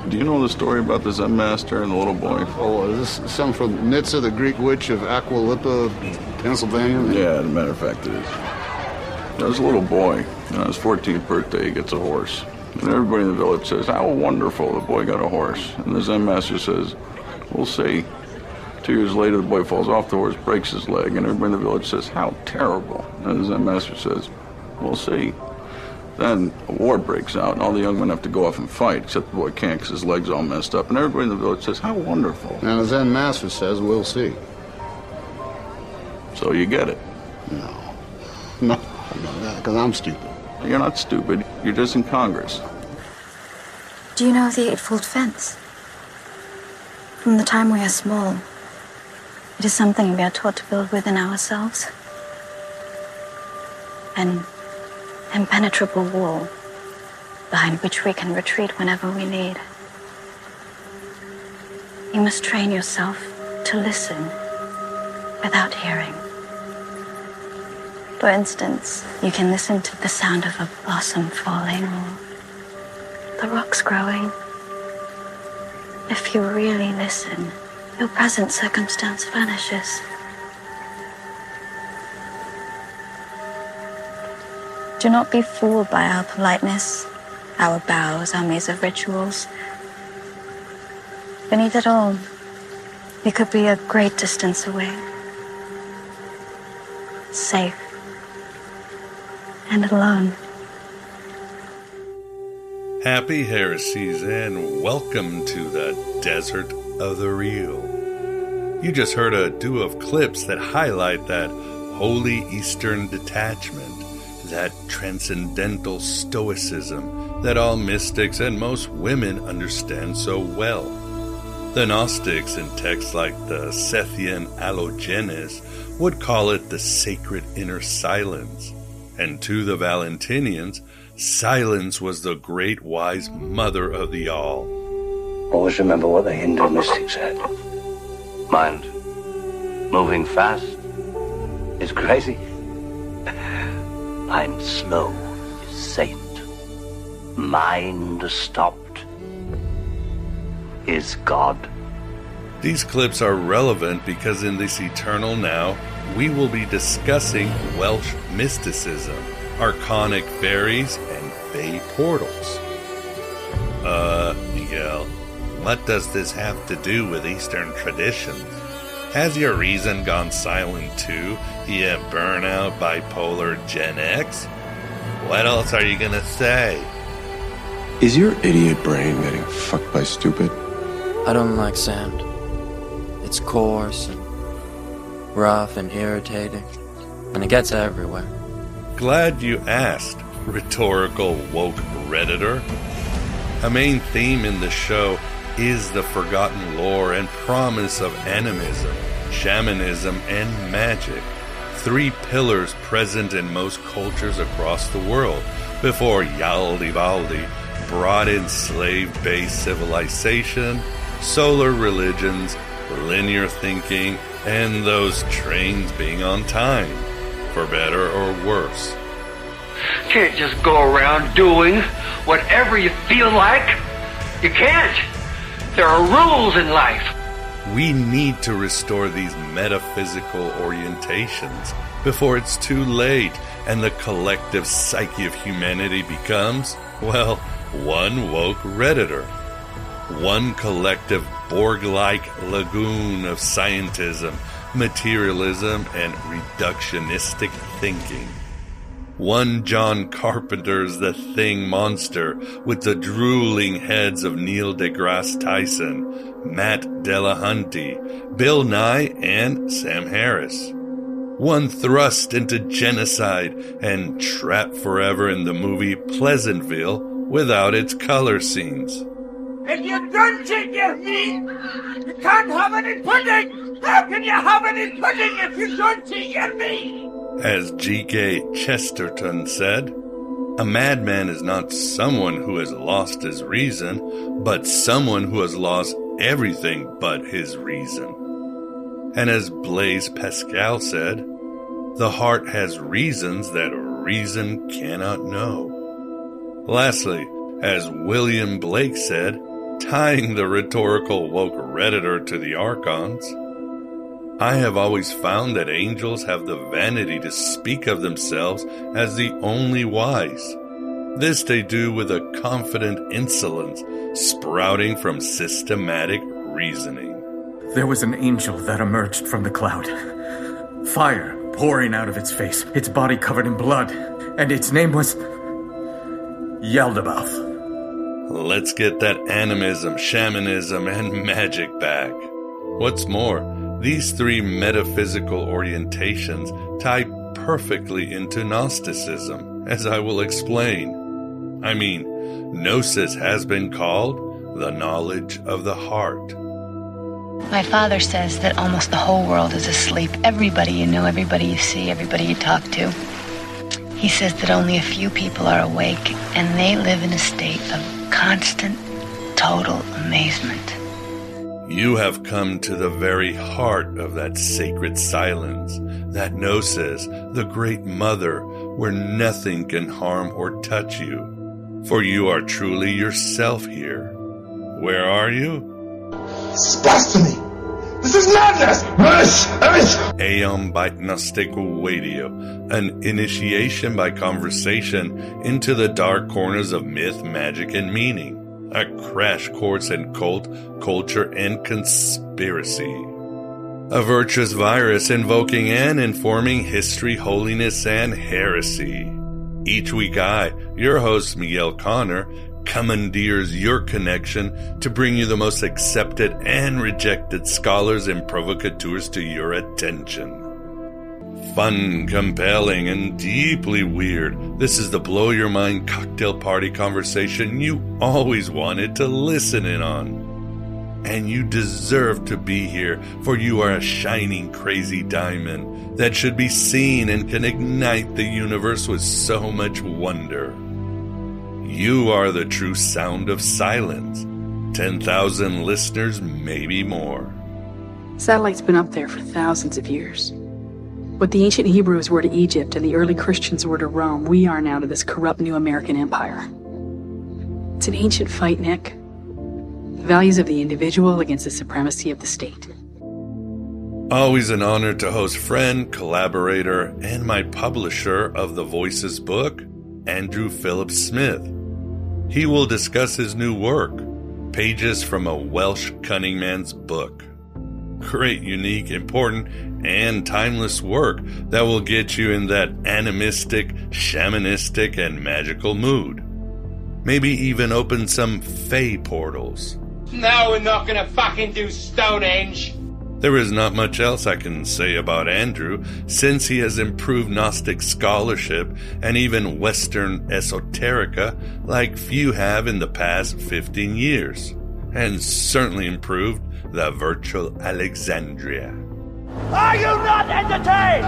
Do you know the story about the Zen master and the little boy? Oh, is this something from Nitsa, the Greek witch of Aqualippa, Pennsylvania? Yeah, as a matter of fact, it is. There's a little boy. On his 14th birthday, he gets a horse. And everybody in the village says, how wonderful, the boy got a horse. And the Zen master says, we'll see. 2 years later, the boy falls off the horse, breaks his leg, and everybody in the village says, how terrible. And the Zen master says, we'll see. Then a war breaks out, and all the young men have to go off and fight, except the boy can't because his leg's all messed up. And everybody in the village says, how wonderful. And the Zen master says, we'll see. So you get it. No, because I'm stupid. You're not stupid. You're just in Congress. Do you know of the Eightfold Fence? From the time we are small, it is something we are taught to build within ourselves. An impenetrable wall behind which we can retreat whenever we need. You must train yourself to listen without hearing. For instance, you can listen to the sound of a blossom falling or the rocks growing. If you really listen, your present circumstance vanishes. Do not be fooled by our politeness, our bows, our maze of rituals. Beneath it all, you could be a great distance away. Safe. And alone. Happy heresies and welcome to the Desert of the Real. You just heard a duo of clips that highlight that holy Eastern detachment, that transcendental stoicism that all mystics and most women understand so well. The Gnostics in texts like the Sethian Allogenes would call it the sacred inner silence. And to the Valentinians, silence was the great wise mother of the all. Always remember what the Hindu mystic said. Mind moving fast is crazy. Mind slow is saint. Mind stopped is God. These clips are relevant because in this eternal now, we will be discussing Welsh mysticism, archonic fairies, and fae portals. Miguel, what does this have to do with Eastern traditions? Has your reason gone silent too, you burnout bipolar Gen X? What else are you gonna say? Is your idiot brain getting fucked by stupid? I don't like sand. It's coarse and rough and irritating, and it gets everywhere. Glad you asked, rhetorical woke Redditor. A main theme in the show is the forgotten lore and promise of animism, shamanism, and magic, 3 pillars present in most cultures across the world before Yaldivaldi brought in slave-based civilization, solar religions, linear thinking, and those trains being on time, for better or worse. Can't just go around doing whatever you feel like. You can't. There are rules in life. We need to restore these metaphysical orientations before it's too late and the collective psyche of humanity becomes, well, one woke Redditor. One collective Borg-like lagoon of scientism, materialism, and reductionistic thinking. One John Carpenter's The Thing monster with the drooling heads of Neil deGrasse Tyson, Matt Delahunty, Bill Nye, and Sam Harris. One thrust into genocide and trapped forever in the movie Pleasantville without its color scenes. If you don't take your meat, you can't have any pudding! How can you have any pudding if you don't take your meat? As G.K. Chesterton said, a madman is not someone who has lost his reason, but someone who has lost everything but his reason. And as Blaise Pascal said, the heart has reasons that reason cannot know. Lastly, as William Blake said, tying the rhetorical woke Redditor to the Archons. I have always found that angels have the vanity to speak of themselves as the only wise. This they do with a confident insolence sprouting from systematic reasoning. There was an angel that emerged from the cloud. Fire pouring out of its face, its body covered in blood, and its name was Yaldabaoth. Let's get that animism, shamanism, and magic back. What's more, these three metaphysical orientations tie perfectly into Gnosticism, as I will explain. I mean, Gnosis has been called the knowledge of the heart. My father says that almost the whole world is asleep. Everybody you know, everybody you see, everybody you talk to. He says that only a few people are awake, and they live in a state of constant, total amazement. You have come to the very heart of that sacred silence, that Gnosis, the great mother, where nothing can harm or touch you. For you are truly yourself here. Where are you? This is blasphemy! This is madness! Aeon by Gnostical Radio, an initiation by conversation into the dark corners of myth, magic, and meaning. A crash course in cult, culture, and conspiracy. A virtuous virus invoking and informing history, holiness, and heresy. Each week I, your host Miguel Connor, commandeers your connection to bring you the most accepted and rejected scholars and provocateurs to your attention. Fun, compelling, and deeply weird, this is the blow-your-mind cocktail party conversation you always wanted to listen in on. And you deserve to be here, for you are a shining, crazy diamond that should be seen and can ignite the universe with so much wonder. You are the true sound of silence. 10,000 listeners, maybe more. Satellite's been up there for thousands of years. What the ancient Hebrews were to Egypt and the early Christians were to Rome, we are now to this corrupt new American empire. It's an ancient fight, Nick. The values of the individual against the supremacy of the state. Always an honor to host friend, collaborator, and my publisher of the Voices book, Andrew Phillip Smith. He will discuss his new work, pages from a Welsh Cunning man's book. Great, unique, important, and timeless work that will get you in that animistic, shamanistic, and magical mood. Maybe even open some fae portals. No, we're not gonna fucking do Stonehenge! There is not much else I can say about Andrew, since he has improved Gnostic scholarship and even Western esoterica like few have in the past 15 years, and certainly improved the virtual Alexandria. Are you not entertained?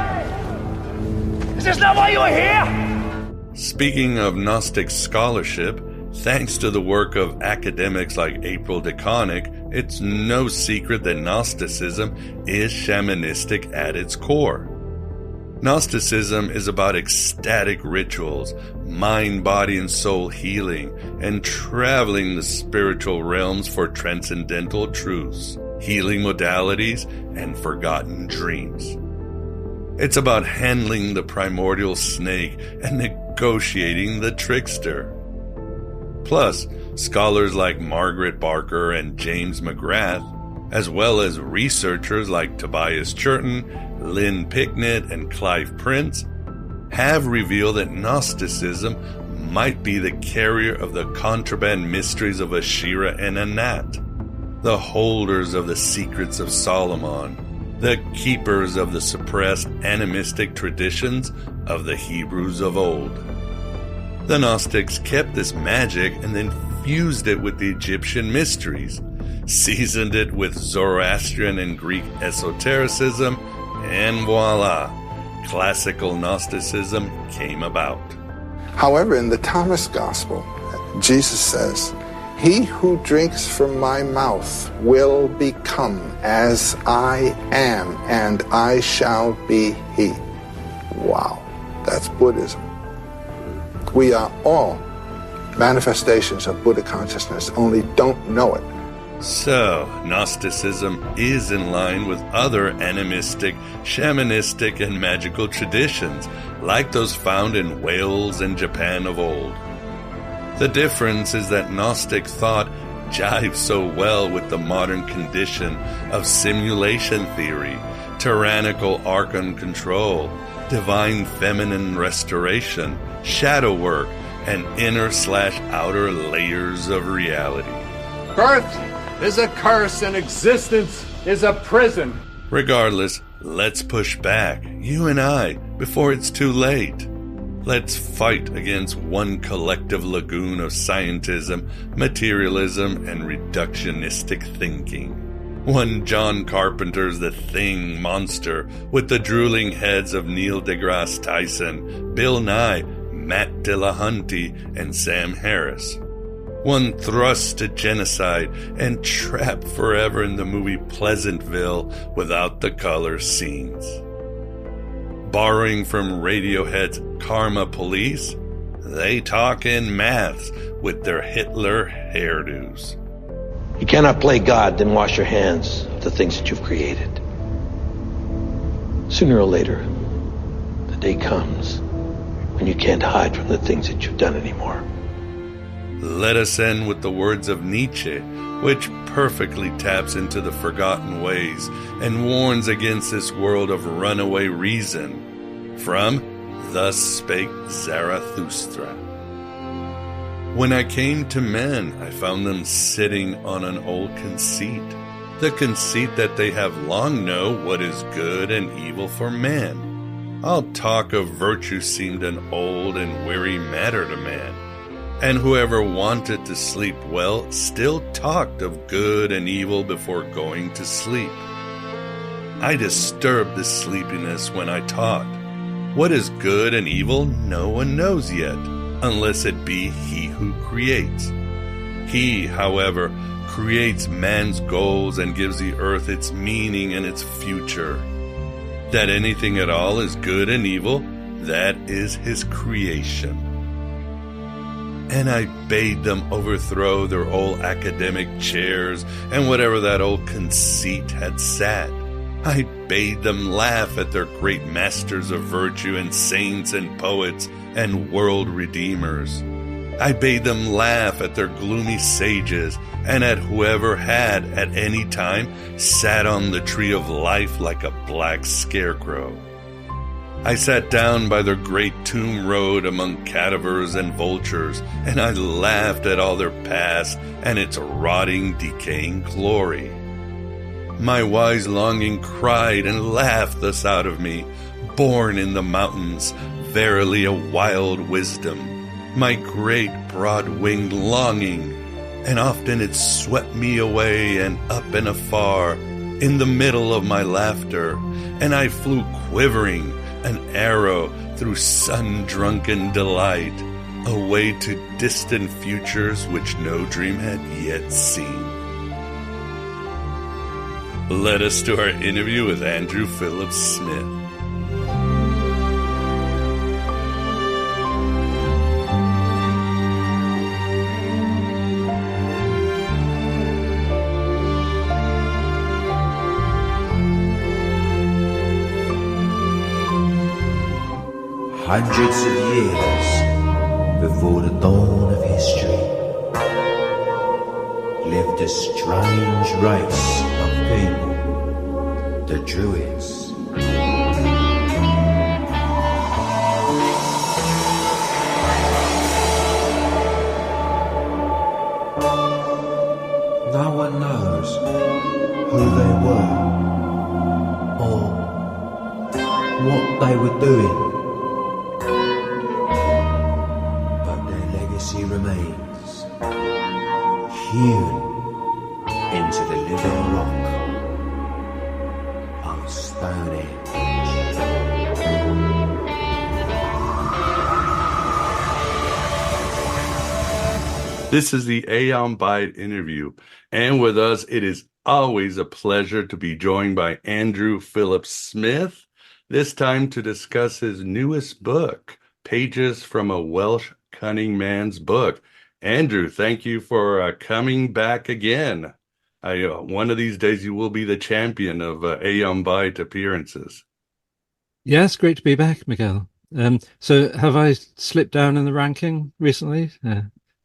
Is this not why you are here? Speaking of Gnostic scholarship, thanks to the work of academics like April DeConnick, it's no secret that Gnosticism is shamanistic at its core. Gnosticism is about ecstatic rituals, mind, body, and soul healing, and traveling the spiritual realms for transcendental truths, healing modalities, and forgotten dreams. It's about handling the primordial snake and negotiating the trickster. Plus, scholars like Margaret Barker and James McGrath, as well as researchers like Tobias Churton, Lynn Picknett, and Clive Prince, have revealed that Gnosticism might be the carrier of the contraband mysteries of Ashera and Anat, the holders of the secrets of Solomon, the keepers of the suppressed animistic traditions of the Hebrews of old. The Gnostics kept this magic and then fused it with the Egyptian mysteries, seasoned it with Zoroastrian and Greek esotericism, and voila, classical Gnosticism came about. However, in the Thomas Gospel, Jesus says, "He who drinks from my mouth will become as I am, and I shall be he." Wow, that's Buddhism. We are all manifestations of Buddha consciousness, only don't know it. So, Gnosticism is in line with other animistic, shamanistic, and magical traditions, like those found in Wales and Japan of old. The difference is that Gnostic thought jives so well with the modern condition of simulation theory, tyrannical Archon control, divine feminine restoration, shadow work, and inner/outer layers of reality. Birth is a curse and existence is a prison. Regardless, let's push back, you and I, before it's too late. Let's fight against one collective lagoon of scientism, materialism, and reductionistic thinking. One John Carpenter's The Thing monster with the drooling heads of Neil deGrasse Tyson, Bill Nye, Matt Dillahunty, and Sam Harris. One thrust to genocide and trapped forever in the movie Pleasantville without the color scenes. Borrowing from Radiohead's Karma Police, they talk in maths with their Hitler hairdos. You cannot play God, then wash your hands of the things that you've created. Sooner or later, the day comes when you can't hide from the things that you've done anymore. Let us end with the words of Nietzsche, which perfectly taps into the forgotten ways and warns against this world of runaway reason. From Thus Spake Zarathustra. When I came to men, I found them sitting on an old conceit, the conceit that they have long known what is good and evil for man. All talk of virtue seemed an old and weary matter to man, and whoever wanted to sleep well still talked of good and evil before going to sleep. I disturbed this sleepiness when I taught. What is good and evil no one knows yet, unless it be he who creates. He, however, creates man's goals and gives the earth its meaning and its future. That anything at all is good and evil, that is his creation. And I bade them overthrow their old academic chairs and whatever that old conceit had sat. I bade them laugh at their great masters of virtue and saints and poets and world redeemers. I bade them laugh at their gloomy sages and at whoever had at any time sat on the tree of life like a black scarecrow. I sat down by their great tomb road among cadavers and vultures, and I laughed at all their past and its rotting, decaying glory. My wise longing cried and laughed thus out of me, born in the mountains, verily a wild wisdom, my great broad-winged longing, and often it swept me away and up and afar, in the middle of my laughter, and I flew quivering, an arrow through sun-drunken delight, away to distant futures which no dream had yet seen. Led us to our interview with Andrew Phillip Smith. Hundreds of years before the dawn of history lived a strange race of people, the Druids. No one knows who they were or what they were doing. Remains hewn into the living rock of Stonehenge. This is the Aeon Byte interview, and with us, it is always a pleasure to be joined by Andrew Phillip Smith, this time to discuss his newest book, Pages from a Welsh Cunning Man's Book. Andrew, thank you for coming back again. One of these days you will be the champion of Aeon Byte appearances. Yes, great to be back, Miguel. So have I slipped down in the ranking recently?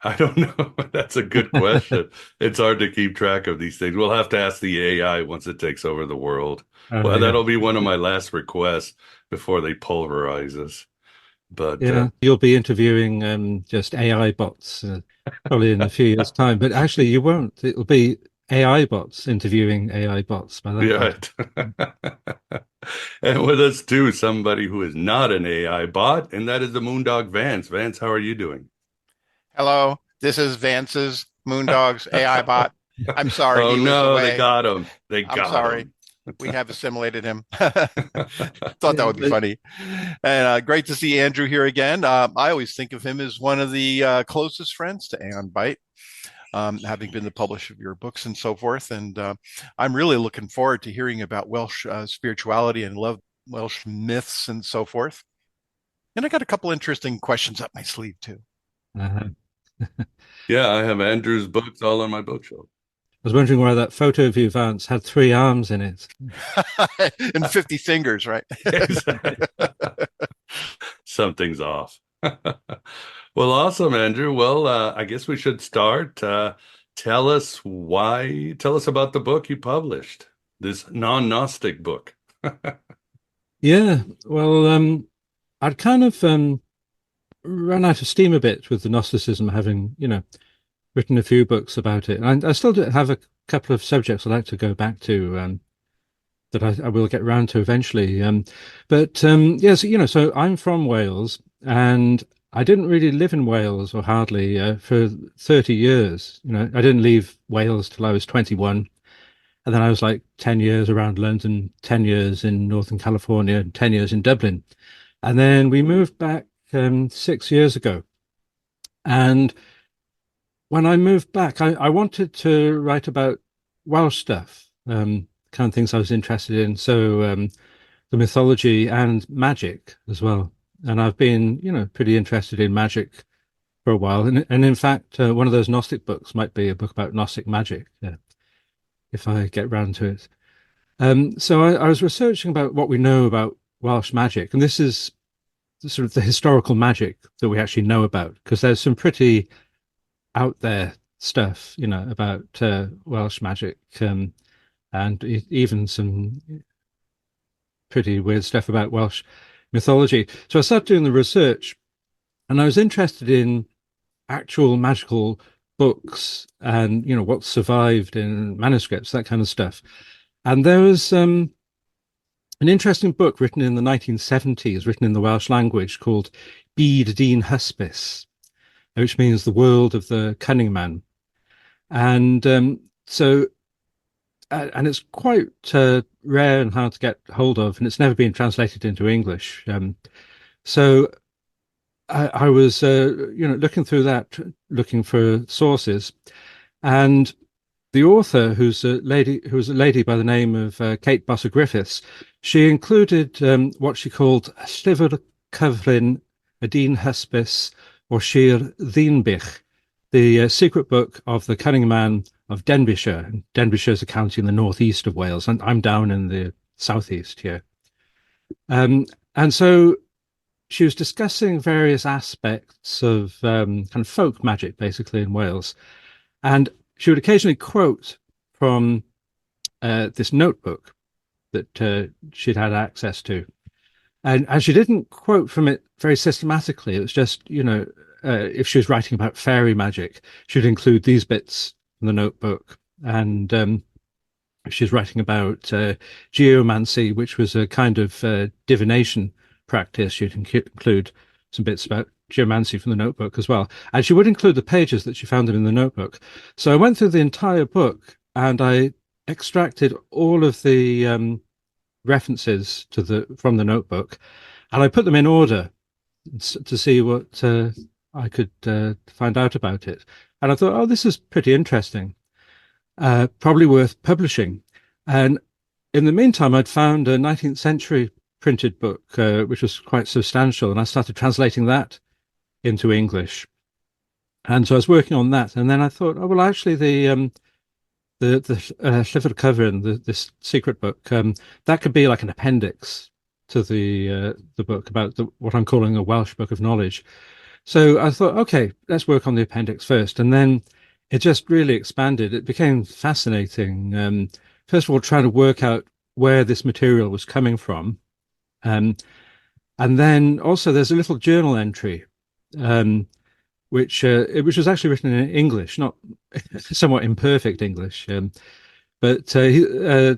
I don't know. That's a good question. It's hard to keep track of these things. We'll have to ask the AI once it takes over the world. Well, yeah. That'll be one of my last requests before they pulverize us. But yeah, you'll be interviewing just AI bots probably in a few years' time. But actually, you won't. It'll be AI bots interviewing AI bots by that point. And with us too, somebody who is not an AI bot, and that is the Moondog Vance. Vance, how are you doing? Hello, this is Vance's Moondog's AI bot. I'm sorry. Oh, he was no, away. they got him. I'm sorry. We have assimilated him. Thought that would be funny. And great to see Andrew here again. I always think of him as one of the closest friends to Aeon Byte, having been the publisher of your books and so forth. And I'm really looking forward to hearing about Welsh spirituality and love Welsh myths and so forth. And I got a couple interesting questions up my sleeve too. Yeah, I have Andrew's books all on my bookshelf. I was wondering why that photo of you, Vance, had 3 arms in it. And 50 fingers, right? Something's off. Well, awesome, Andrew. Well, I guess we should start. Tell us about the book you published, this non-Gnostic book. Yeah, well, I'd kind of run out of steam a bit with the Gnosticism, having, written a few books about it. And I still do have a couple of subjects I'd like to go back to that I will get round to eventually. Yes, so I'm from Wales, and I didn't really live in Wales, or hardly, for 30 years. I didn't leave Wales till I was 21. And then I was like 10 years around London, 10 years in Northern California, and 10 years in Dublin. And then we moved back 6 years ago. And when I moved back, I wanted to write about Welsh stuff, kind of things I was interested in. So the mythology and magic as well. And I've been, pretty interested in magic for a while. And in fact, one of those Gnostic books might be a book about Gnostic magic, if I get round to it. So I was researching about what we know about Welsh magic. And this is sort of the historical magic that we actually know about, because there's some pretty out there stuff, about Welsh magic, and even some pretty weird stuff about Welsh mythology. So I started doing the research, and I was interested in actual magical books and, what survived in manuscripts, that kind of stuff. And there was an interesting book written in the 1970s, written in the Welsh language, called Byd Dyn Hysbys, which means the world of the cunning man. And and it's quite rare and hard to get hold of, and it's never been translated into English. So I was, looking through that, looking for sources, and the author, who's a lady by the name of Kate Bossa Griffiths, she included what she called Llyfr Cyfrin y Dyn Hysbys or Shir Ddynbych, the secret book of the cunning man of Denbighshire. Denbighshire is a county in the northeast of Wales, and I'm down in the southeast here. And so she was discussing various aspects of kind of folk magic, basically, in Wales. And she would occasionally quote from this notebook that she'd had access to. And she didn't quote from it very systematically. It was just, if she was writing about fairy magic, she'd include these bits from the notebook. And if she was writing about geomancy, which was a kind of divination practice, she'd include some bits about geomancy from the notebook as well. And she would include the pages that she found in the notebook. So I went through the entire book and I extracted all of the references from the notebook, and I put them in order to see what I could find out about it. And I thought, oh, this is pretty interesting, probably worth publishing. And in the meantime, I'd found a 19th century printed book, which was quite substantial, and I started translating that into English. And so I was working on that, and then I thought, oh well, actually the Llyfr Cyfan, this secret book, that could be like an appendix to the book about what I'm calling a Welsh book of knowledge. So I thought, okay, let's work on the appendix first, and then it just really expanded. It became fascinating. First of all, trying to work out where this material was coming from, and then also there's a little journal entry. Which was actually written in English, not somewhat imperfect English. But the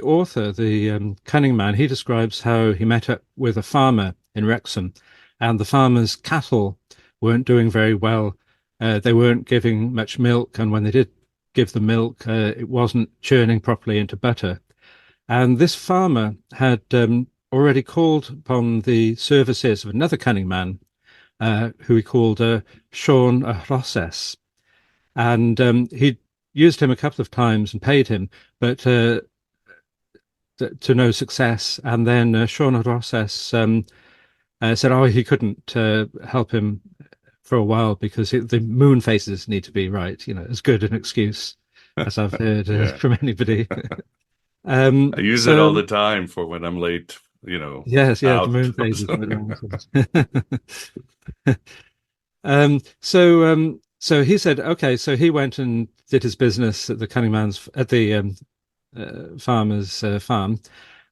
author, the Cunning man, he describes how he met up with a farmer in Wrexham, and the farmer's cattle weren't doing very well. They weren't giving much milk, and when they did give the milk, it wasn't churning properly into butter. And this farmer had already called upon the services of another cunning man, who he called Sean Roses. And he'd used him a couple of times and paid him, but to no success. And then Sean Roses said, oh, he couldn't help him for a while because the moon phases need to be right, as good an excuse as I've heard from anybody. I use it all the time for when I'm late, Yes, the moon phases. So he said, okay, so he went and did his business at the farmer's farm,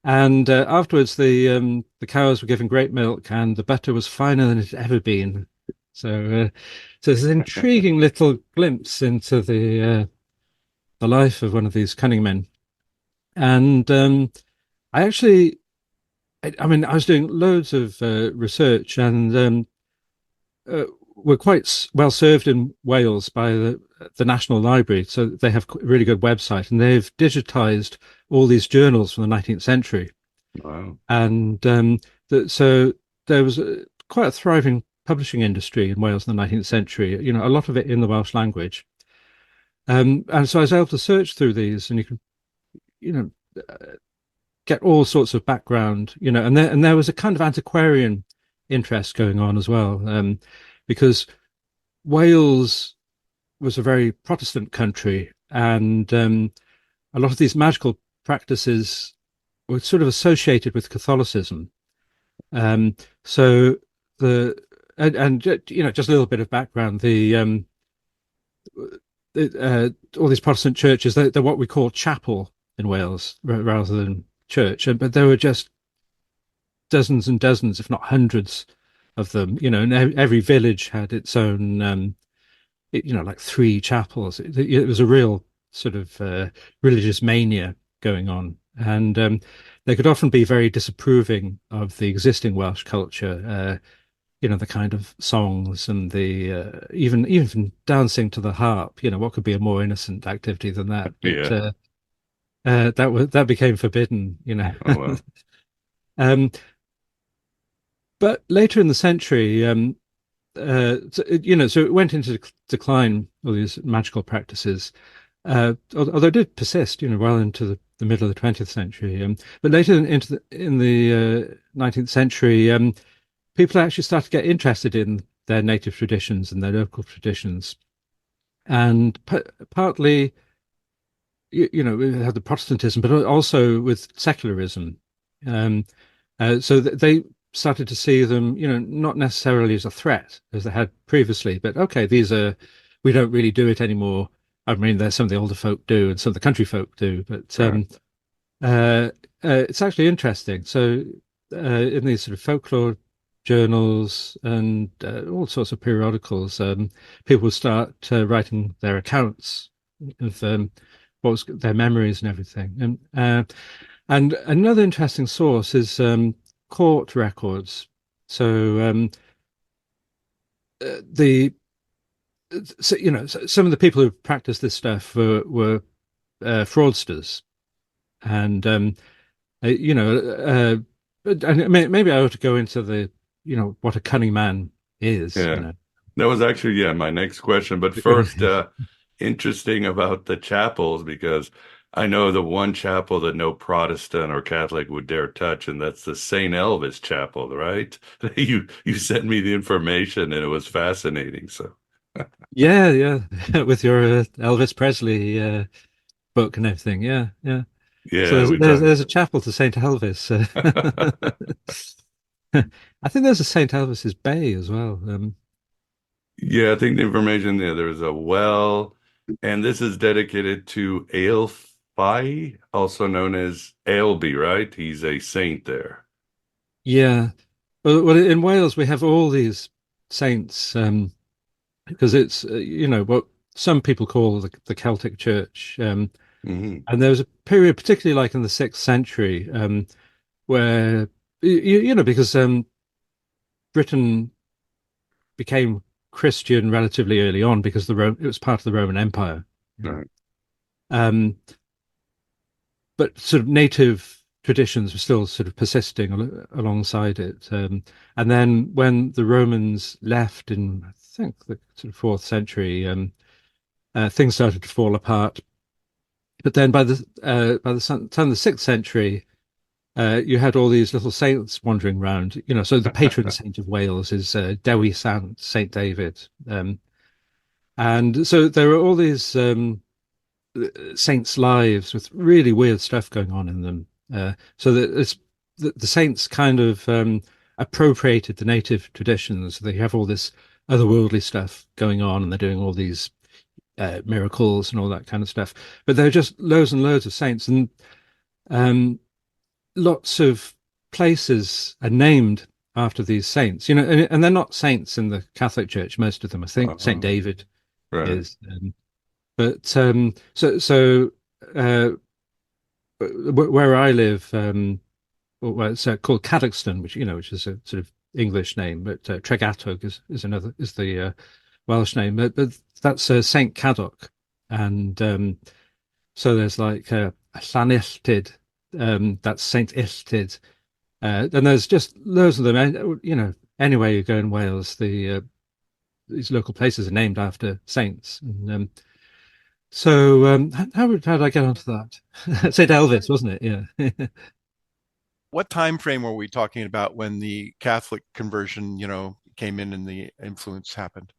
and afterwards the cows were giving great milk, and the butter was finer than it had ever been. So it's an intriguing little glimpse into the life of one of these cunning men, and I was doing loads of research, and we're quite well served in Wales by the National Library. So they have a really good website, and they've digitized all these journals from the 19th century. Wow. And so there was quite a thriving publishing industry in Wales in the 19th century, a lot of it in the Welsh language. And so I was able to search through these, and you can, get all sorts of background, and there was a kind of antiquarian interest going on as well, because Wales was a very Protestant country, and a lot of these magical practices were sort of associated with Catholicism. So just a little bit of background, all these Protestant churches, they're what we call chapel in Wales rather than church, but there were just dozens and dozens, if not hundreds of them, and every village had its own, like 3 chapels. It was a real sort of religious mania going on, and they could often be very disapproving of the existing Welsh culture, the kind of songs and the even dancing to the harp. What could be a more innocent activity than that? But, that became forbidden, Oh, wow. But later in the century, so it went into decline, all these magical practices, although it did persist, well into the middle of the 20th century. But later in the 19th century, people actually started to get interested in their native traditions and their local traditions, and partly, we had the Protestantism, but also with secularism. So they started to see them, not necessarily as a threat as they had previously, but okay, we don't really do it anymore. I mean, there's some of the older folk do and some of the country folk do, but it's actually interesting. So in these sort of folklore journals and all sorts of periodicals, people would start writing their accounts of what was their memories and everything. And another interesting source is court records. So some of the people who practiced this stuff were fraudsters, and and maybe I ought to go into the what a cunning man is. Yeah. That was actually my next question. But first, interesting about the chapels, because I know the one chapel that no Protestant or Catholic would dare touch, and that's the St. Elvis Chapel, right? You sent me the information, and it was fascinating. So Yeah, yeah, with your Elvis Presley book and everything. Yeah, yeah. So Yeah, we talked. there's a chapel to Saint Elvis. I think there's a Saint Elvis's Bay as well. Yeah, I think the information there. There's a well, and this is dedicated to Aelfi, also known as Ailby, right? He's a saint there. Yeah. Well, in Wales we have all these saints because it's what some people call the Celtic Church. Hmm. And there was a period, particularly like in the 6th century, where because Britain became Christian relatively early on because it was part of the Roman Empire. Right. Um, but sort of native traditions were still sort of persisting alongside it. And then when the Romans left in, I think, the sort of 4th century, things started to fall apart. But then by the time of the 6th century, you had all these little saints wandering around. So the patron saint of Wales is Dewi Saint David, and so there are all these saints' lives with really weird stuff going on in them. So that the saints kind of appropriated the native traditions. They have all this otherworldly stuff going on, and they're doing all these miracles and all that kind of stuff. But there are just loads and loads of saints, and lots of places are named after these saints. And they're not saints in the Catholic Church. Most of them, I think, Saint David is. Where I live, well, it's called Cadoxton, which is a sort of English name, but Tregatog is the Welsh name. But that's Saint Cadoc, and so there's like Llanilltyd, that's Saint Illtyd, and there's just loads of them. And, anywhere you go in Wales, these local places are named after saints. And, so how did I get onto that? Saint Elvis, wasn't it? Yeah. What time frame were we talking about when the Catholic conversion, came in and the influence happened?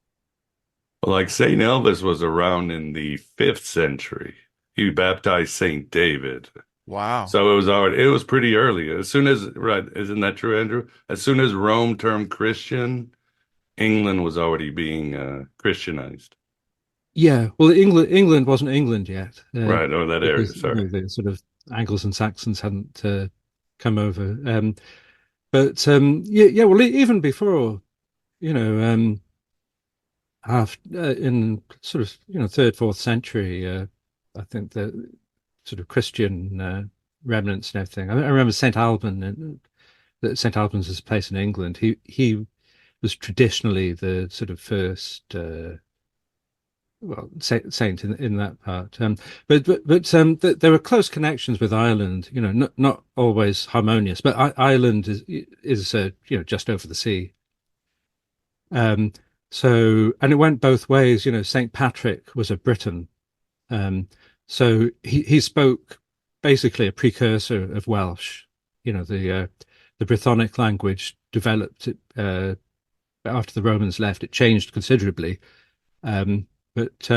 Well, like Saint Elvis was around in the 5th century. He baptized Saint David. Wow. So it was pretty early. As soon as, right, isn't that true, Andrew? As soon as Rome turned Christian, England was already being Christianized. Yeah, well, England wasn't England yet. Right, or that area, sorry. The sort of Angles and Saxons hadn't come over. But yeah, well, even before, in sort of 3rd, 4th century, I think the sort of Christian remnants and everything. I remember Saint Alban. Saint Albans is a place in England. He was traditionally the sort of first saint in that part. But there were close connections with Ireland. Not always harmonious, but Ireland is just over the sea. So, and it went both ways. Saint Patrick was a Briton, so he spoke basically a precursor of Welsh. The Brythonic language developed after the Romans left. It changed considerably. But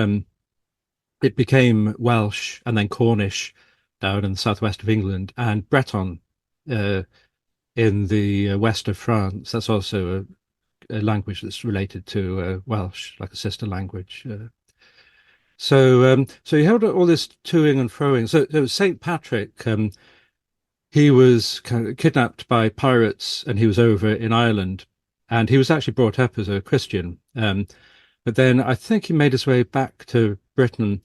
it became Welsh and then Cornish down in the southwest of England, and Breton in the west of France. That's also a language that's related to Welsh, like a sister language. So you had all this toing and froing. So Saint Patrick, he was kind of kidnapped by pirates, and he was over in Ireland, and he was actually brought up as a Christian. But then I think he made his way back to Britain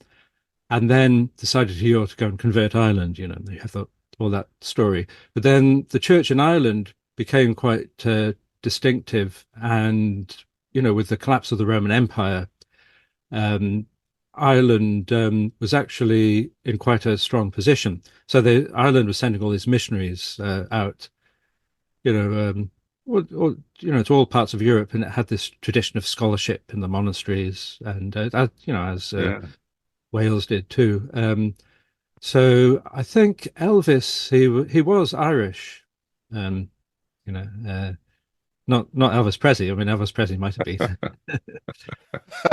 and then decided he ought to go and convert Ireland. You have all that story. But then the church in Ireland became quite distinctive. And, with the collapse of the Roman Empire, Ireland was actually in quite a strong position. So Ireland was sending all these missionaries out, to all parts of Europe, and it had this tradition of scholarship in the monasteries, and as Wales did too. So I think Elvis, he was Irish, not Elvis Presley. I mean, Elvis Presley might have been.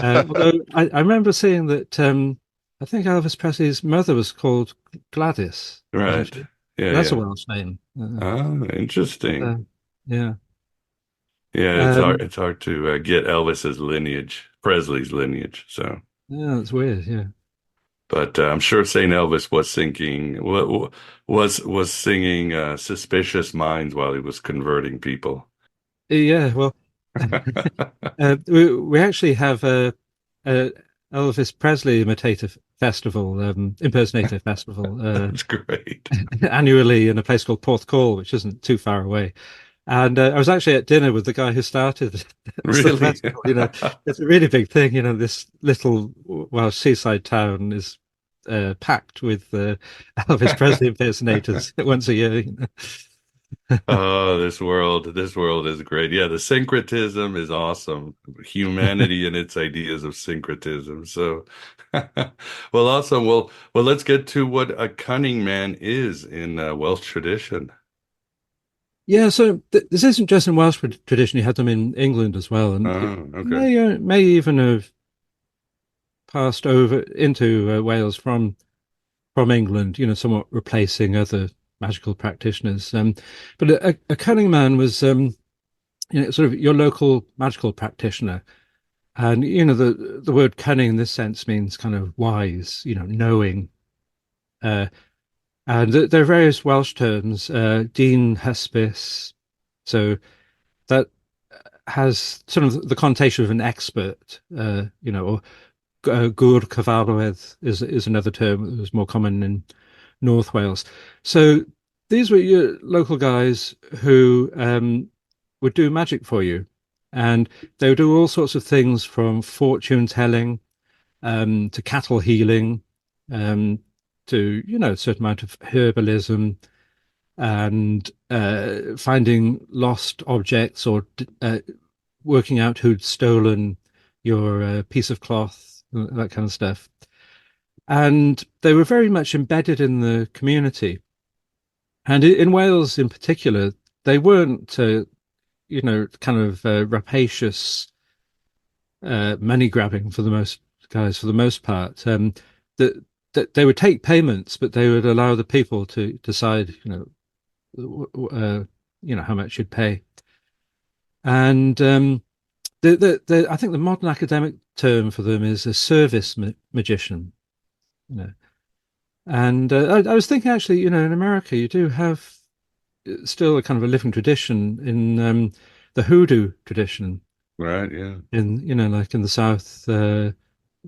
Although I remember seeing that I think Elvis Presley's mother was called Gladys. Right. Yeah, That's a yeah. Welsh name. Interesting. Yeah. Yeah, it's hard to get Elvis's lineage, Presley's lineage. So, yeah, that's weird. Yeah. but I'm sure Saint Elvis was singing was singing "Suspicious Minds" while he was converting people. Yeah. Well, we actually have a Elvis Presley impersonator festival. That's great. Annually in a place called Porthcawl, which isn't too far away. And I was actually at dinner with the guy who started this little Really? festival. It's a really big thing. This little Welsh seaside town is packed with Elvis Presley impersonators once a year. Oh, this world is great. Yeah, the syncretism is awesome. Humanity and its ideas of syncretism. So, well, awesome. Well, let's get to what a cunning man is in Welsh tradition. Yeah, so this isn't just in Welsh tradition. You had them in England as well, and okay. may even have passed over into Wales from England. Somewhat replacing other magical practitioners. But a cunning man was, sort of your local magical practitioner, and the word cunning in this sense means kind of wise, knowing. And there are various Welsh terms, Dean hysbys, so that has sort of the connotation of an expert, or gŵr cyfarwydd is another term that was more common in North Wales. So these were your local guys who would do magic for you, and they would do all sorts of things from fortune telling to cattle healing, to a certain amount of herbalism and finding lost objects or working out who'd stolen your piece of cloth, that kind of stuff. And they were very much embedded in the community. And in Wales in particular, they weren't, kind of rapacious money grabbing for the most part. That they would take payments, but they would allow the people to decide, how much you'd pay. And I think the modern academic term for them is a service magician. And I was thinking actually, in America, you do have still a kind of a living tradition in the hoodoo tradition. Right. Yeah. Like in the South.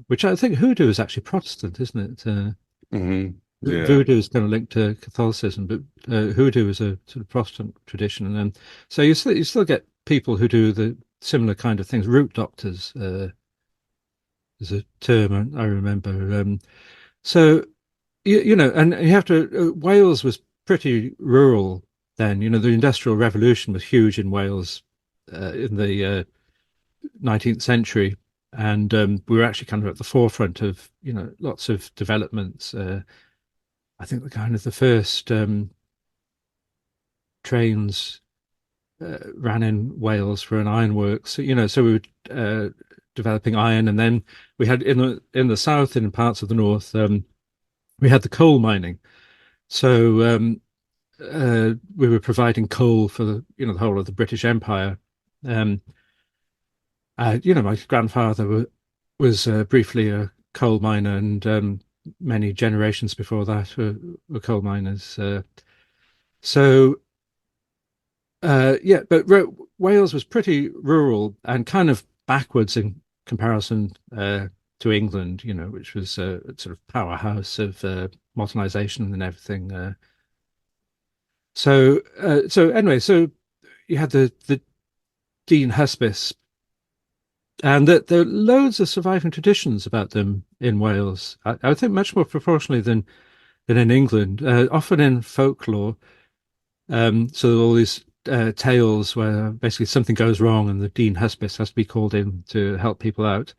Which I think hoodoo is actually Protestant, isn't it? Yeah. Voodoo is kind of linked to Catholicism, but hoodoo is a sort of Protestant tradition, and so you still get people who do the similar kind of things. Root doctors is a term I remember. So and you have to. Wales was pretty rural then. The Industrial Revolution was huge in Wales in the 19th century. And we were actually kind of at the forefront of, lots of developments. I think the first trains ran in Wales for an ironworks. So we were developing iron, and then we had in the south and in parts of the north, we had the coal mining. So we were providing coal for the whole of the British Empire. My grandfather was briefly a coal miner, and many generations before that were coal miners. But Wales was pretty rural and kind of backwards in comparison to England, which was a sort of powerhouse of modernization and everything. So anyway, so you had the Dean hysbys. And there are loads of surviving traditions about them in Wales. I think much more proportionally than in England, often in folklore. So all these tales where basically something goes wrong and the Dean hysbys has to be called in to help people out.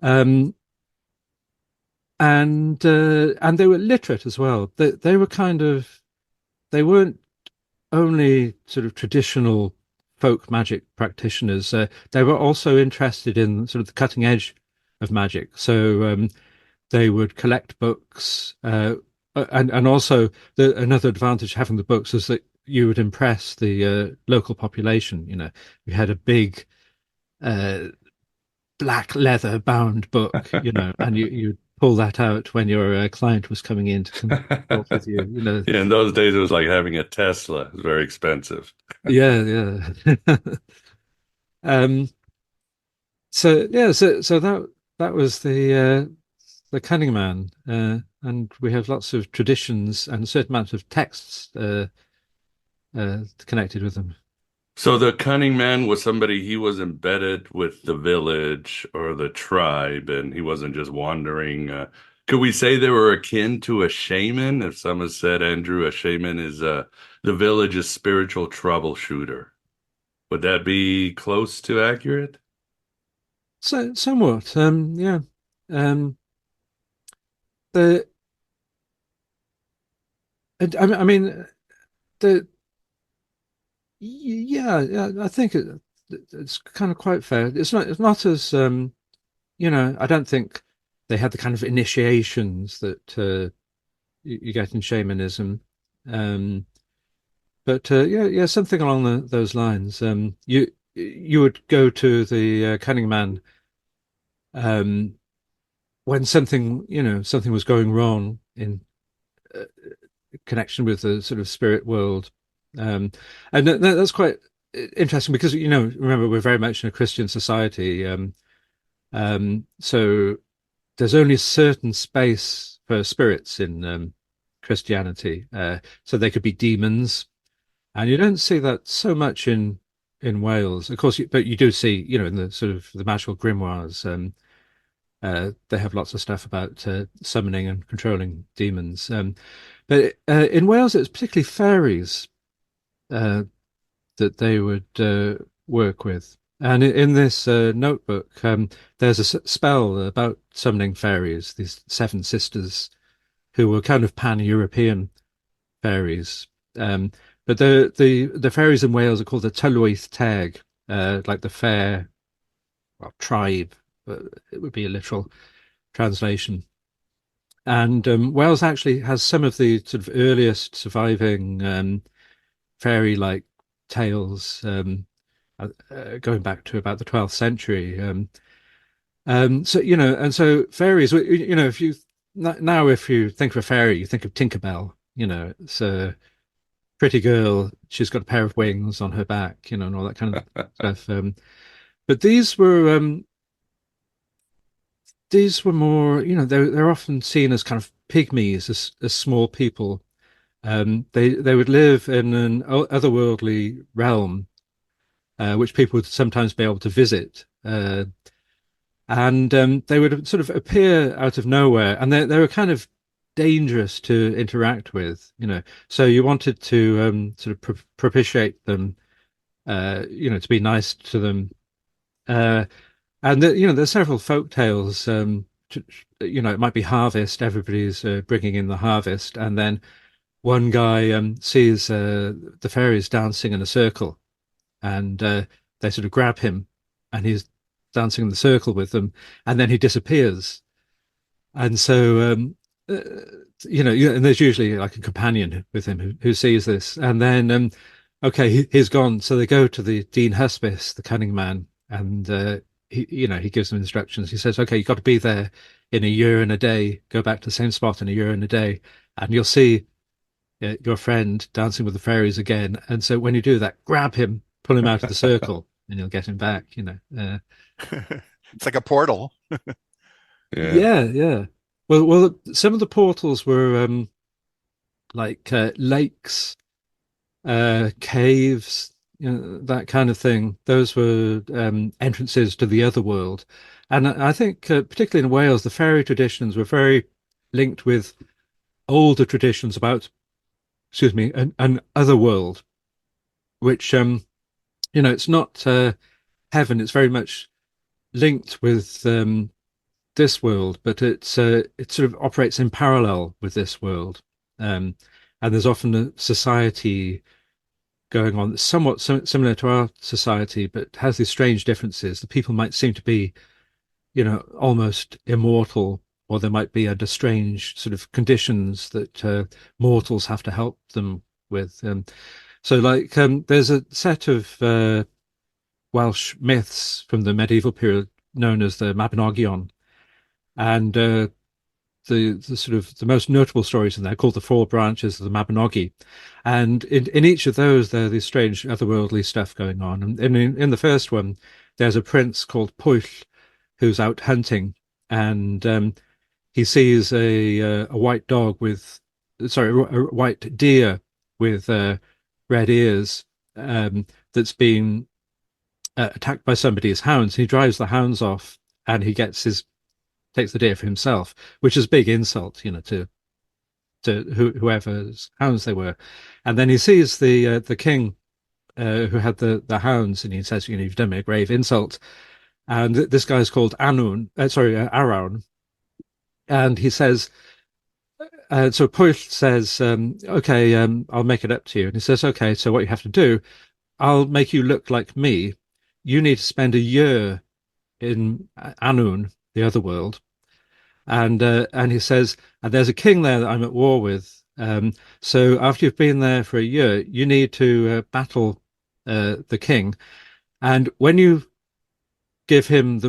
And they were literate as well. They weren't only sort of traditional folk magic practitioners, they were also interested in sort of the cutting edge of magic. So they would collect books, and also another advantage of having the books is that you would impress the local population. You know, you had a big black leather bound book, you know, and you pull that out when your client was coming in to consult with you. You know, Yeah, in those days it was like having a Tesla. It was very expensive. yeah. um. So yeah, so that was the Cunning Man, and we have lots of traditions and a certain amount of texts connected with them. So the cunning man was somebody, he was embedded with the village or the tribe, and he wasn't just wandering. Could we say they were akin to a shaman? If someone said, Andrew, a shaman is the village's spiritual troubleshooter. Would that be close to accurate? So somewhat, yeah. The I mean the yeah, I think it's kind of quite fair. It's not as you know, I don't think they had the kind of initiations that you get in shamanism. Um, but yeah, something along those lines. You would go to the Cunning Man um, when something was going wrong in uh, connection with the sort of spirit world, and that's quite interesting because remember we're very much in a Christian society, so there's only a certain space for spirits in Christianity, so they could be demons, and you don't see that so much in Wales, of course, but you do see, in the sort of the magical grimoires. They have lots of stuff about summoning and controlling demons. But in Wales, it's particularly fairies that they would work with. And in this notebook, there's a spell about summoning fairies, these seven sisters who were kind of pan-European fairies. But the fairies in Wales are called the Tylwyth Teg, like the fair, well, tribe. It would be a literal translation. And Wales actually has some of the sort of earliest surviving fairy-like tales, going back to about the 12th century. So and so fairies. If you now if you think of a fairy, you think of Tinkerbell. It's a pretty girl. She's got a pair of wings on her back. And all that kind of stuff. But these were more, they're often seen as kind of pygmies, as small people. They would live in an otherworldly realm, which people would sometimes be able to visit, and they would sort of appear out of nowhere, and they were kind of dangerous to interact with. So you wanted to sort of propitiate them, to be nice to them. And there's several folk tales. It might be harvest. Everybody's bringing in the harvest, and then one guy sees the fairies dancing in a circle, and they sort of grab him, and he's dancing in the circle with them, and then he disappears. And so, and there's usually like a companion with him who sees this, and then, okay, he's gone. So they go to the Dean Hysbys, the cunning man, and he gives them instructions. He says, okay, you've got to be there in a year and a day. Go back to the same spot in a year and a day, and you'll see your friend dancing with the fairies again. And so when you do that, grab him, pull him out of the circle, and you'll get him back. It's like a portal. Yeah. Well, some of the portals were like lakes, caves, that kind of thing. Those were entrances to the other world. And I think, particularly in Wales, the fairy traditions were very linked with older traditions about, an other world, which, it's not heaven. It's very much linked with this world, but it sort of operates in parallel with this world. And there's often a society going on that's somewhat similar to our society, but has these strange differences. The people might seem to be, almost immortal, or they might be under strange sort of conditions that mortals have to help them with. There's a set of Welsh myths from the medieval period known as the Mabinogion, and the sort of the most notable stories in there called the Four Branches of the Mabinogi, and in each of those there are these strange otherworldly stuff going on. And in the first one, there's a prince called Pwyll who's out hunting, and he sees a white dog with, sorry, a white deer with red ears that's been attacked by somebody's hounds. He drives the hounds off, and he takes the deer for himself, which is a big insult, to whoever's hounds they were. And then he sees the king who had the hounds, and he says, you've done me a grave insult. And this guy's called Arawn, and he says, so Pwyll says, okay, I'll make it up to you. And he says, okay, so what you have to do, I'll make you look like me. You need to spend a year in Annwn, the other world. And he says, and there's a king there that I'm at war with. So after you've been there for a year, you need to battle the king. And when you give him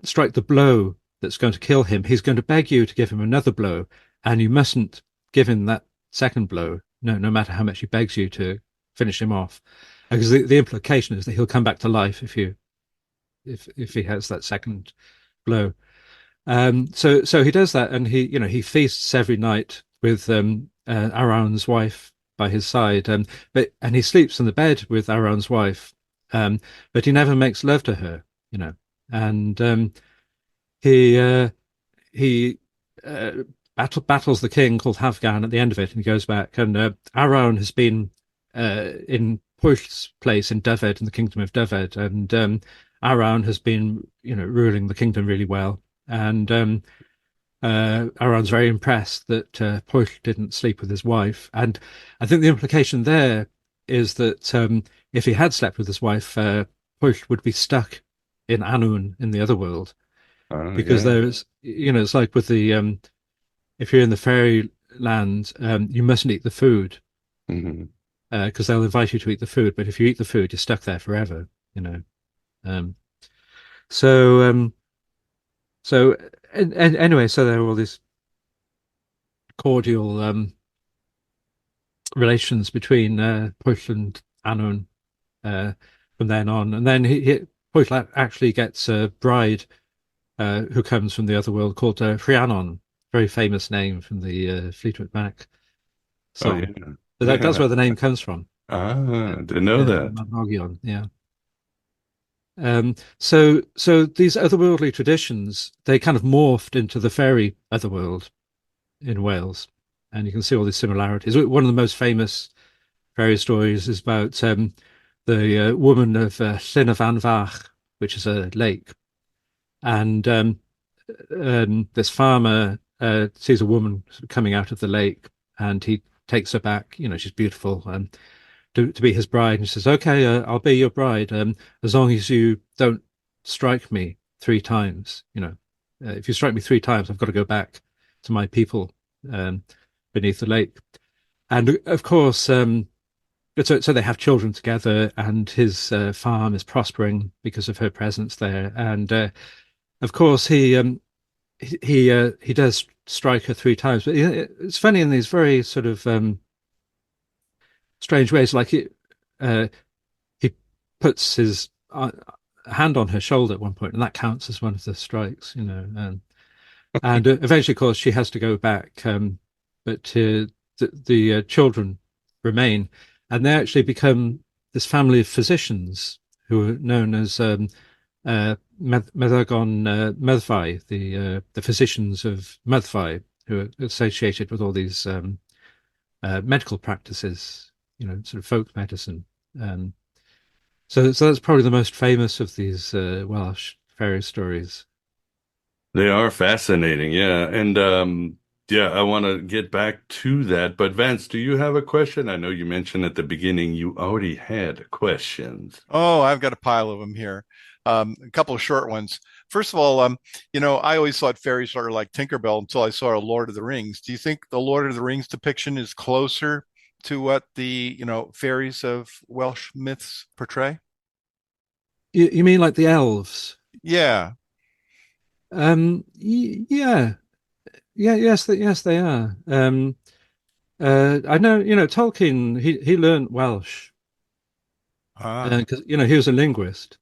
strike the blow that's going to kill him, he's going to beg you to give him another blow, and you mustn't give him that second blow, no matter how much he begs you to finish him off, because the implication is that he'll come back to life if he has that second blow. So he does that, and he feasts every night with Arawn's wife by his side, and he sleeps in the bed with Arawn's wife, but he never makes love to her, and he battles the king called Havgan at the end of it, and he goes back, and Arawn has been in Pwyll's place in Dyfed, in the kingdom of Dyfed, and Arawn has been ruling the kingdom really well. And Arawn's very impressed that Pwyll didn't sleep with his wife. And I think the implication there is that if he had slept with his wife, Pwyll would be stuck in Annwn, in the other world. Because there's, it's like with the, if you're in the fairy land, you mustn't eat the food. Because they'll invite you to eat the food. But if you eat the food, you're stuck there forever, So anyway, so there are all these cordial relations between Pwyll and Annwn from then on, and then Pwyll actually gets a bride who comes from the other world called Rhiannon, very famous name from the Fleetwood Mac song. Oh, yeah. So that's where the name comes from. Didn't know that. Mabinogion, yeah. So these otherworldly traditions, they kind of morphed into the fairy otherworld in Wales, and you can see all these similarities. One of the most famous fairy stories is about the woman of Llyn y Fan Fach, which is a lake, and this farmer sees a woman coming out of the lake, and he takes her back. She's beautiful, and to be his bride, and she says, okay, I'll be your bride as long as you don't strike me 3 times. If you strike me 3 times, I've got to go back to my people beneath the lake. And of course, so they have children together, and his farm is prospering because of her presence there. And of course, he does strike her 3 times, but it's funny in these very sort of strange ways. Like he puts his hand on her shoulder at one point, and that counts as one of the strikes, and eventually, of course, she has to go back, but the children remain, and they actually become this family of physicians who are known as Meddygon Myddfai, the physicians of Myddfai, who are associated with all these medical practices, sort of folk medicine. So that's probably the most famous of these Welsh fairy stories. They are fascinating, yeah. And Yeah, I want to get back to that. But Vance, do you have a question? I know you mentioned at the beginning you already had questions. Oh, I've got a pile of them here. A couple of short ones. First of all, I always thought fairies were like Tinkerbell until I saw a Lord of the Rings. Do you think the Lord of the Rings depiction is closer to what the, fairies of Welsh myths portray? You mean like the elves? Yeah. Yeah, yes, they are. I know, Tolkien. He learned Welsh because he was a linguist,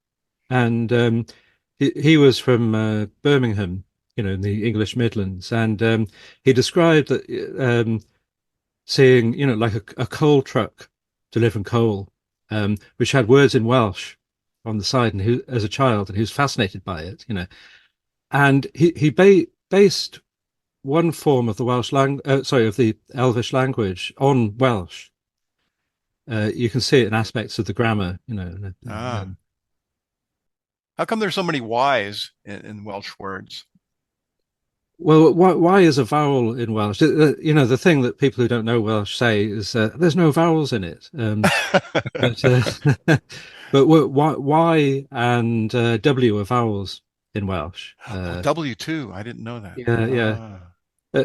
and he was from Birmingham, in the English Midlands, and he described that seeing, like a coal truck delivering coal, which had words in Welsh on the side, and as a child, and he was fascinated by it, and he based one form of the of the Elvish language on Welsh. You can see it in aspects of the grammar, How come there's so many Y's in Welsh words? Well, why is a vowel in Welsh? The thing that people who don't know Welsh say is there's no vowels in it. But Y and W are vowels in Welsh. W too. I didn't know that. Yeah.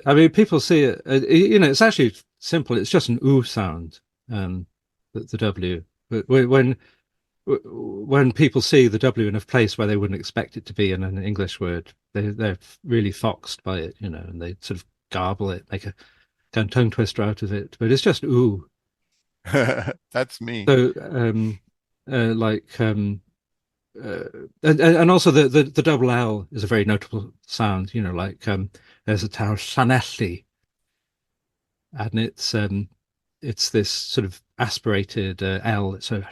I mean, people see it. It's actually simple. It's just an oo sound. The W. But when people see the W in a place where they wouldn't expect it to be in an English word, they're really foxed by it, and they sort of garble it, make a kind of tongue twister out of it. But it's just ooh. That's me. So, and also the double L is a very notable sound. There's a tower Llanelli, and it's this sort of aspirated L. So.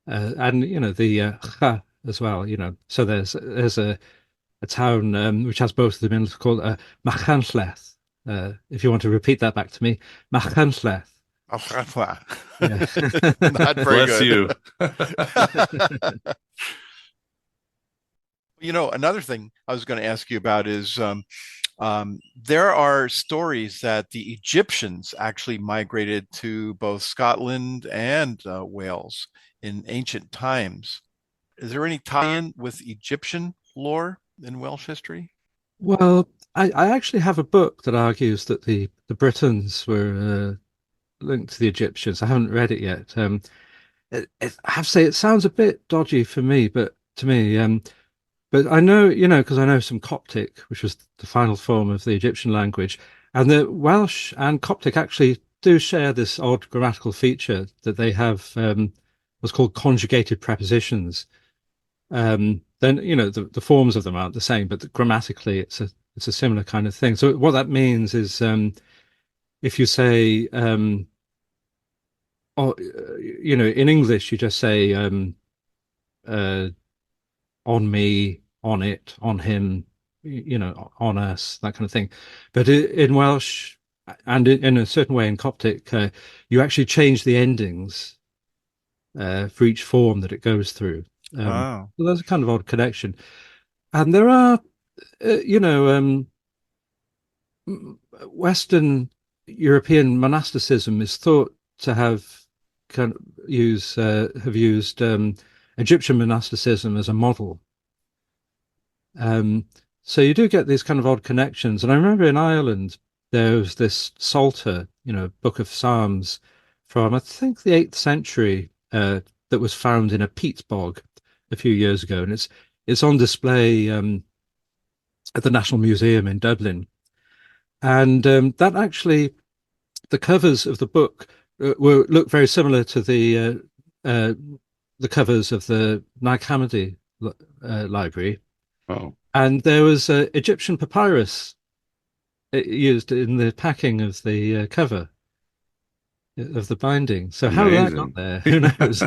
And the cha as well. So there's a town which has both of them in. It's called Machynlleth. If you want to repeat that back to me, Machynlleth. Not very Bless good. you. Another thing I was going to ask you about is there are stories that the Egyptians actually migrated to both Scotland and Wales in ancient times. Is there any tie-in with Egyptian lore in Welsh history? Well, I actually have a book that argues that the Britons were linked to the Egyptians. I haven't read it yet. I have to say it sounds a bit dodgy for me, but to me, but I know, because I know some Coptic, which was the final form of the Egyptian language, and the Welsh and Coptic actually do share this odd grammatical feature that they have what's called conjugated prepositions. Then the forms of them aren't the same, but grammatically it's a similar kind of thing. So what that means is if you say in English you just say on me, on it, on him, on us, that kind of thing. But in Welsh and in a certain way in Coptic, you actually change the endings for each form that it goes through. So there's a kind of odd connection. And there are, Western European monasticism is thought to have used Egyptian monasticism as a model. So you do get these kind of odd connections. And I remember in Ireland, there was this Psalter, Book of Psalms from, I think, the 8th century that was found in a peat bog a few years ago. And it's on display at the National Museum in Dublin. And that actually, the covers of the book look very similar to the covers of the Nag Hammadi library. Oh. And there was Egyptian papyrus used in the packing of the cover of the binding. So how that got there, who knows?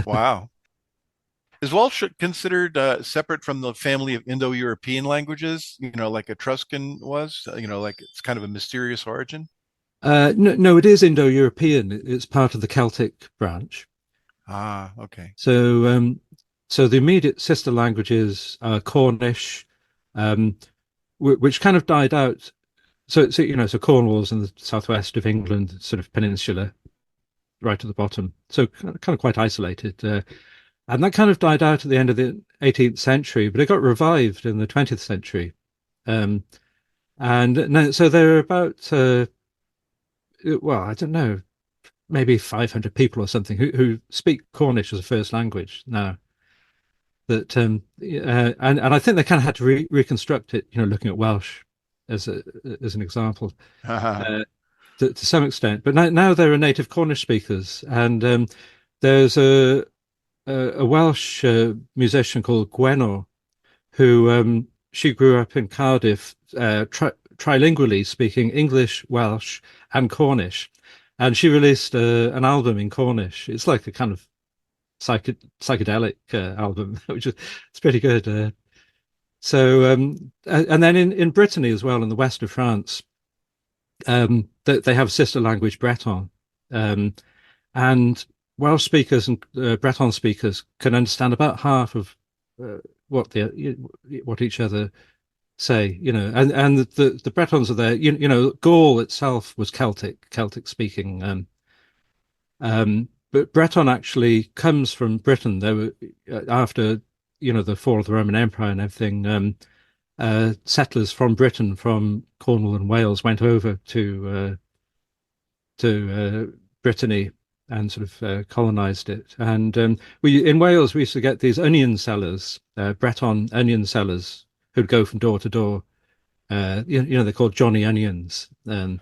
Wow. Is Welsh considered separate from the family of Indo-European languages, like Etruscan was, like it's kind of a mysterious origin? No, it is Indo-European. It's part of the Celtic branch. Ah, okay. So, so the immediate sister languages are Cornish, which kind of died out. So Cornwall's in the southwest of England, sort of peninsula, right at the bottom. So kind of quite isolated. And that kind of died out at the end of the 18th century, but it got revived in the 20th century. So there are about, well, I don't know, maybe 500 people or something who speak Cornish as a first language now. That and I think they kind of had to reconstruct it, looking at Welsh as an example to some extent. But now there are native Cornish speakers, and there's a Welsh musician called Gwenno who she grew up in Cardiff trilingually speaking English, Welsh, and Cornish, and she released an album in Cornish. It's like a kind of psychedelic album, which is it's pretty good. And then in Brittany as well, in the west of France, they have sister language Breton, and Welsh speakers and Breton speakers can understand about half of what each other say, and the Bretons are there. Gaul itself was Celtic speaking. But Breton actually comes from Britain. There were after the fall of the Roman Empire and everything. Settlers from Britain, from Cornwall and Wales, went over to Brittany and sort of colonized it. And in Wales we used to get these onion sellers, Breton onion sellers, who'd go from door to door. They're called Johnny Onions. And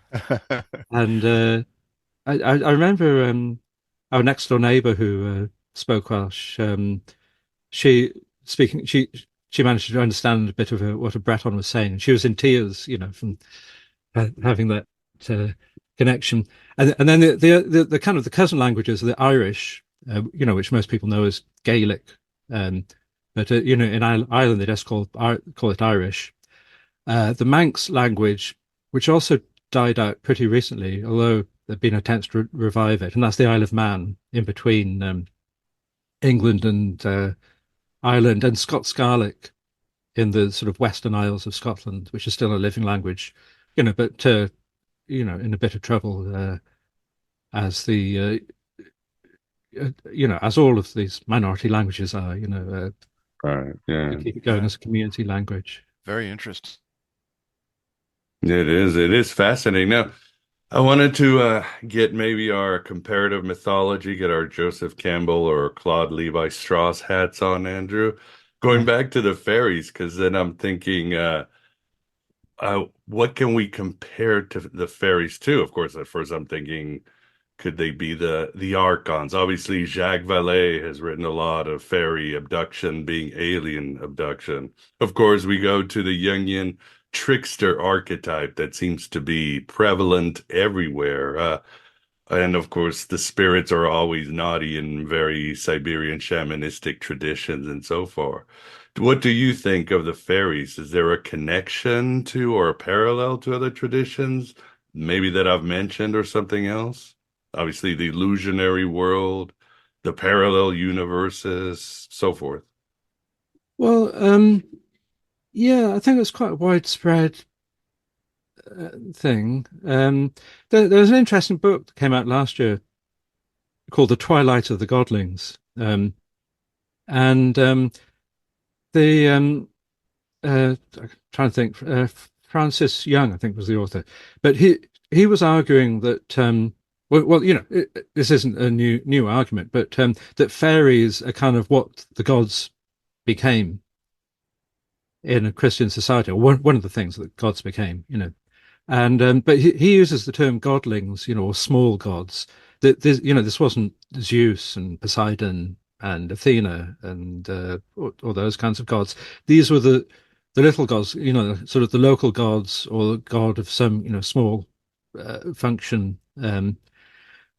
I remember our next door neighbor who spoke Welsh. She managed to understand a bit of what a Breton was saying. She was in tears, from having that connection. And then the kind of the cousin languages are the Irish, which most people know as Gaelic. But in Ireland they just call it Irish. The Manx language, which also died out pretty recently, although there've been attempts to revive it, and that's the Isle of Man in between England and Ireland, and Scots Gaelic in the sort of Western Isles of Scotland, which is still a living language, but in a bit of trouble as the as all of these minority languages are, right, yeah, to keep it going as a community language. Very interesting. It is fascinating. Now, I wanted to get maybe our comparative mythology, get our Joseph Campbell or Claude Levi-Strauss hats on, Andrew. Going back to the fairies, because then I'm thinking, what can we compare to the fairies to? Of course, at first I'm thinking, could they be the Archons? Obviously, Jacques Vallée has written a lot of fairy abduction being alien abduction. Of course, we go to the Jungian trickster archetype that seems to be prevalent everywhere. And of course, the spirits are always naughty in very Siberian shamanistic traditions and so forth. What do you think of the fairies? Is there a connection to or a parallel to other traditions, maybe that I've mentioned, or something else? Obviously, the illusionary world, the parallel universes, so forth. Well, yeah, I think it's quite a widespread thing. There's an interesting book that came out last year called The Twilight of the Godlings. I'm trying to think, Francis Young, I think, was the author, but he was arguing that this isn't a new argument, but that fairies are kind of what the gods became in a Christian society, or one of the things that gods became, and but he uses the term godlings, or small gods. That this wasn't Zeus and Poseidon and Athena and all those kinds of gods. These were the little gods, sort of the local gods, or the god of some small function.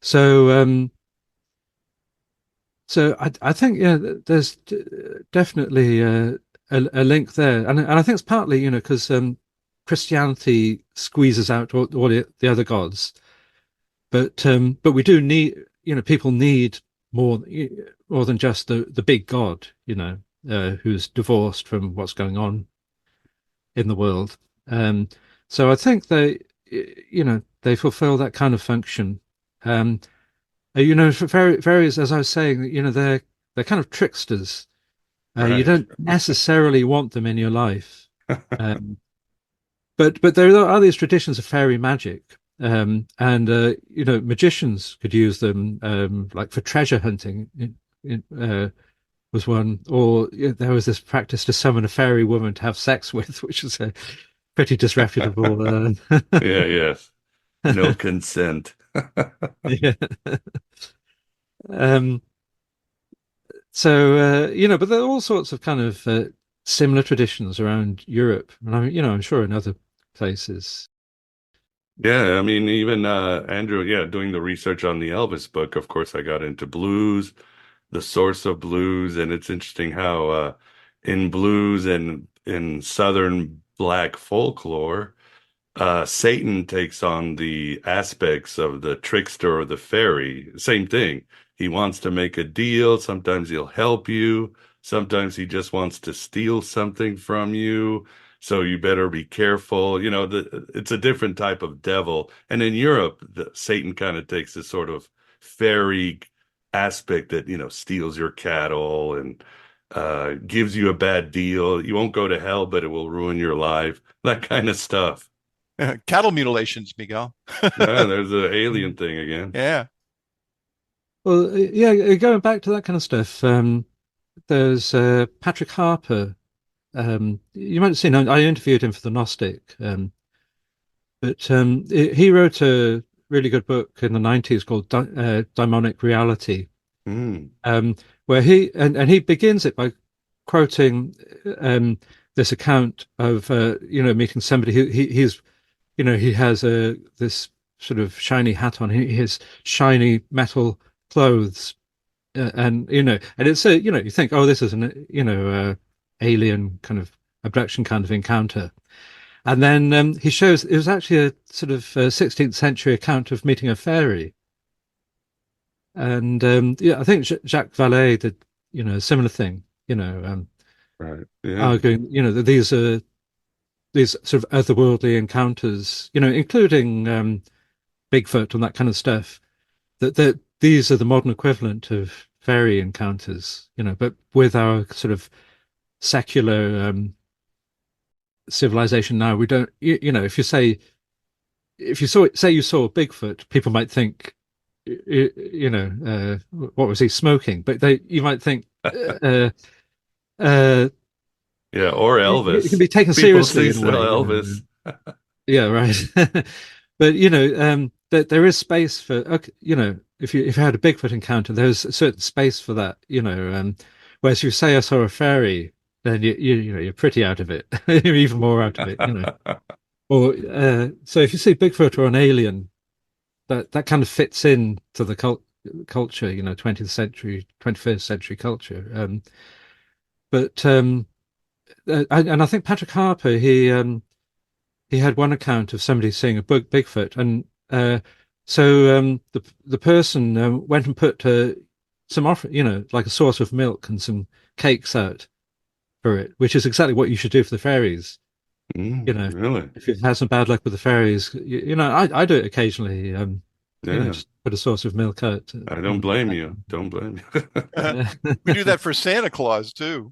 So I think there's definitely a link there, and I think it's partly because Christianity squeezes out all the other gods, but we do need people need more than just the big god who's divorced from what's going on in the world. So I think they fulfill that kind of function. For fairies, as I was saying, they're kind of tricksters. You don't necessarily want them in your life, but there are these traditions of fairy magic, and magicians could use them, like for treasure hunting. Was one, or there was this practice to summon a fairy woman to have sex with, which is a pretty disreputable. Yes, no consent. Yeah. But there are all sorts of kind of similar traditions around Europe, and I'm sure in other places. Yeah, I mean, even Andrew, doing the research on the Elvis book, of course, I got into blues, the source of blues, and it's interesting how in blues and in Southern Black folklore, Satan takes on the aspects of the trickster or the fairy. Same thing. He wants to make a deal. Sometimes he'll help you. Sometimes he just wants to steal something from you. So you better be careful. It's a different type of devil. And in Europe, Satan kind of takes this sort of fairy aspect that, steals your cattle and gives you a bad deal. You won't go to hell, but it will ruin your life. That kind of stuff. Cattle mutilations, Miguel. Yeah, there's an alien thing again. Yeah. Well, yeah, going back to that kind of stuff, there's Patrick Harper. You might have seen, I interviewed him for the Gnostic, but he wrote a really good book in the 90s called Daimonic Reality, where he begins it by quoting this account of meeting somebody who he has this sort of shiny hat on. He has shiny metal clothes, and it's you think, oh, this is an alien kind of abduction kind of encounter, and then he shows it was actually a sort of 16th century account of meeting a fairy, and I think Jacques Vallée did a similar thing, right, yeah. arguing that these are these sort of otherworldly encounters, including Bigfoot and that kind of stuff, that these are the modern equivalent of fairy encounters, but with our sort of secular civilization now, we don't, if you say you saw Bigfoot, people might think, what was he smoking? But you might think, yeah, or Elvis. It can be taken seriously. Elvis. Yeah, right. But that there is space for, if you had a Bigfoot encounter, there's a certain space for that. Whereas if you say I saw a fairy, then you're pretty out of it. You're even more out of it. Or so if you see Bigfoot or an alien, that kind of fits in to the culture. 20th century, 21st century culture. And I think Patrick Harper, he had one account of somebody seeing a Bigfoot, and so the person went and put some offer, like a sauce of milk and some cakes out for it, which is exactly what you should do for the fairies. Really? If you've had some bad luck with the fairies, I do it occaginally. Just put a sauce of milk out. I don't blame you. Don't blame you. We do that for Santa Claus too,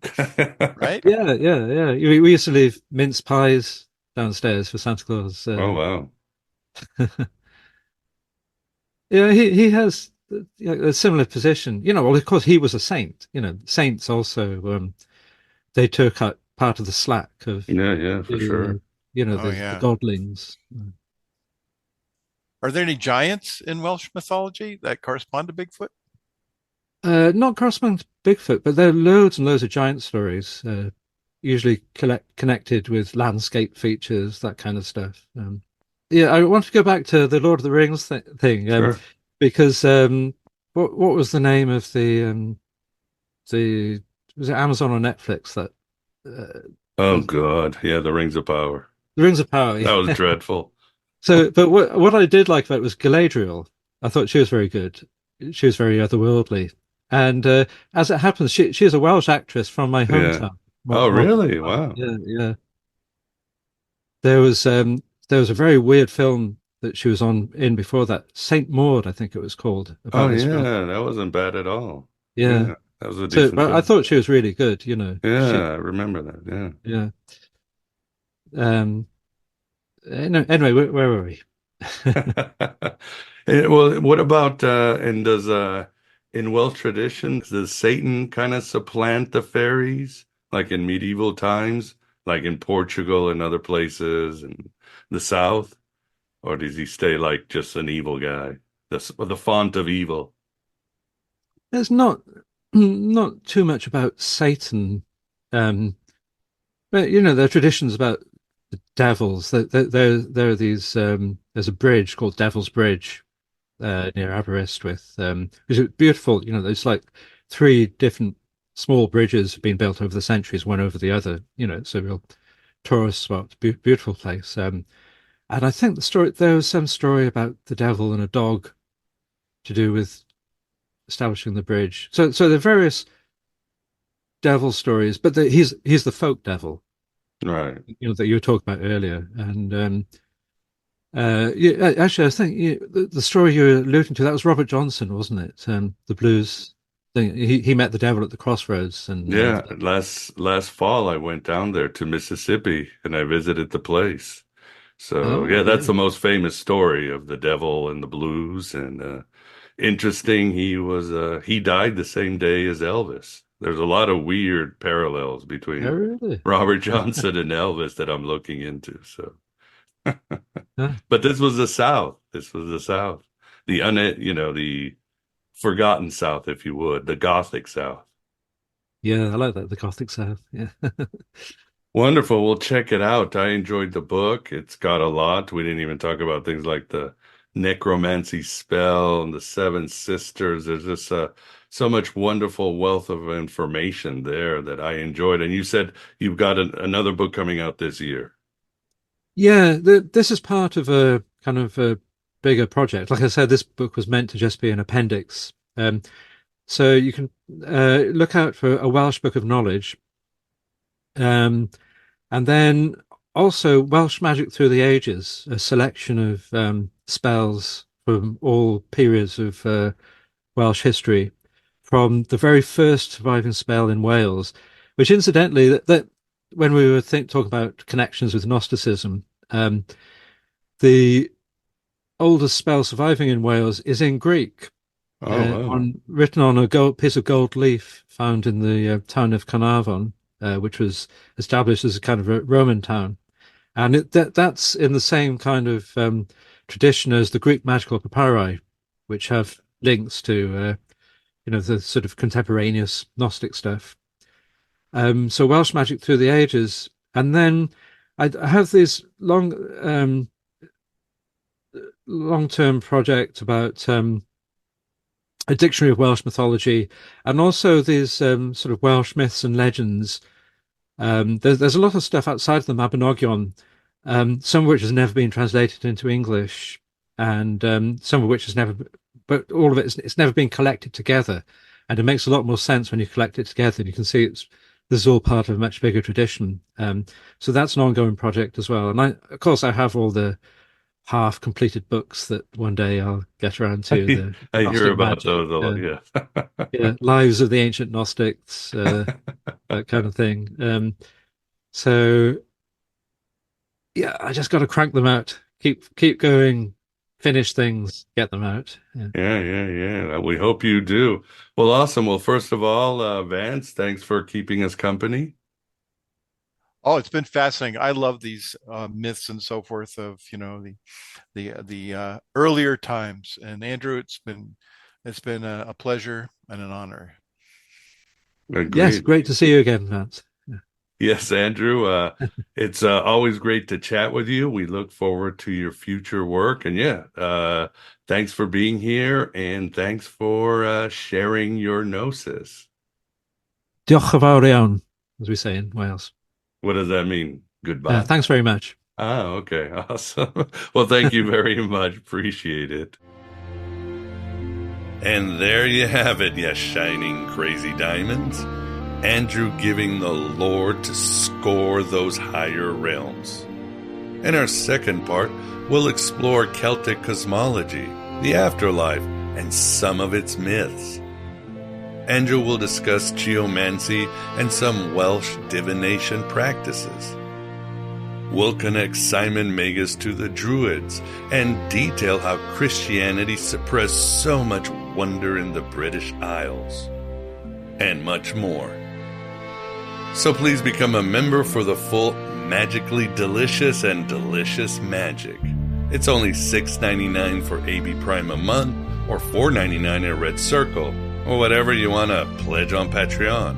right? Yeah. We used to leave mince pies downstairs for Santa Claus. Oh wow. Yeah, he has a similar position. Well, of course, he was a saint. Saints also they took out part of the slack of for sure. The godlings. Are there any giants in Welsh mythology that correspond to Bigfoot? Not corresponding to Bigfoot, but there are loads and loads of giant stories, usually connected with landscape features, that kind of stuff. I want to go back to the Lord of the Rings thing, Sure. because what was the name of the was it Amazon or Netflix that? Oh God, yeah, the Rings of Power. The Rings of Power. Yeah. That was dreadful. So, but what I did like about it was Galadriel. I thought she was very good. She was very otherworldly, and as it happens, she is a Welsh actress from my hometown. Oh, really? Wow. Yeah. there was a very weird film that she was in before that, Saint Maud, I think it was called, Oh about this film. yeah, that wasn't bad at all. Yeah. Yeah, that was a So, decent but I film. thought she was really good, you know. Yeah, I remember that. Yeah. Um. Anyway, where were we? Well, what about and does in Welsh tradition does Satan kind of supplant the fairies like in medieval times, like in Portugal and other places in the South, or does he stay like just an evil guy, the font of evil? There's not too much about Satan, but you know there are traditions about the devils. There are these. There's a bridge called Devil's Bridge near Aberystwyth, which is beautiful. You know, there's like three different small bridges being built over the centuries, one over the other. You know, it's a real tourist spot, beautiful place. And I think there was some story about the devil and a dog to do with establishing the bridge. So there are various devil stories, but he's the folk devil, right? You know, that you were talking about earlier, and yeah, actually, I think the story you were alluding to, that was Robert Johnson, wasn't it? The blues thing. He met the devil at the crossroads, and Yeah, last fall I went down there to Mississippi and I visited the place. So yeah, that's the most famous story of the devil and the blues. And interesting, he died the same day as Elvis. There's a lot of weird parallels between really? Robert Johnson and Elvis that I'm looking into. So, but this was the South. This was the South, the forgotten South, if you would, the Gothic South. Yeah, I like that, the Gothic South. Yeah. Wonderful. We'll check it out. I enjoyed the book. It's got a lot. We didn't even talk about things like the necromancy spell and the seven sisters. There's just so much wonderful wealth of information there that I enjoyed. And you said you've got another book coming out this year. Yeah, this is part of a kind of a bigger project. Like I said, this book was meant to just be an appendix. So you can look out for a Welsh Book of Knowledge. And then also Welsh Magic Through the Ages, a selection of spells from all periods of Welsh history, from the very first surviving spell in Wales, which incidentally, that when we were talking about connections with Gnosticism, the oldest spell surviving in Wales is in Greek, written on a piece of gold leaf found in the town of Carnarvon, which was established as a kind of a Roman town. And that's in the same kind of tradition as the Greek magical papyri, which have links to, the sort of contemporaneous Gnostic stuff. So Welsh Magic Through the Ages. And then I have this long-term project about a dictionary of Welsh mythology, and also these sort of Welsh myths and legends. There's a lot of stuff outside of the Mabinogion, some of which has never been translated into English, and some of which has never, but all of it's never been collected together, and it makes a lot more sense when you collect it together. And you can see this is all part of a much bigger tradition. So that's an ongoing project as well. And of course, I have all the half-completed books that one day I'll get around to. I hear about magic, those a lot. Yeah, yeah, Lives of the Ancient Gnostics, that kind of thing. So yeah, I just got to crank them out. Keep going. Finish things. Get them out. Yeah. We hope you do. Well, awesome. Well, first of all, Vance, thanks for keeping us company. Oh, it's been fascinating. I love these myths and so forth of the earlier times. And Andrew, it's been a pleasure and an honor. Agreed. Yes, great to see you again, Vance. Yes, Andrew. It's always great to chat with you. We look forward to your future work. And thanks for being here, and thanks for sharing your gnosis. Diolch yn fawr iawn, as we say in Wales. What does that mean? Goodbye. Thanks very much. Okay. Awesome. Well, thank you very much. Appreciate it. And there you have it, you shining crazy diamonds. Andrew giving the Lord to score those higher realms. In our second part, we'll explore Celtic cosmology, the afterlife, and some of its myths. Andrew will discuss geomancy and some Welsh divination practices. We'll connect Simon Magus to the Druids and detail how Christianity suppressed so much wonder in the British Isles. And much more. So please become a member for the full magically delicious and delicious magic. It's only $6.99 for AB Prime a month, or $4.99 at Red Circle, or whatever you want to pledge on Patreon.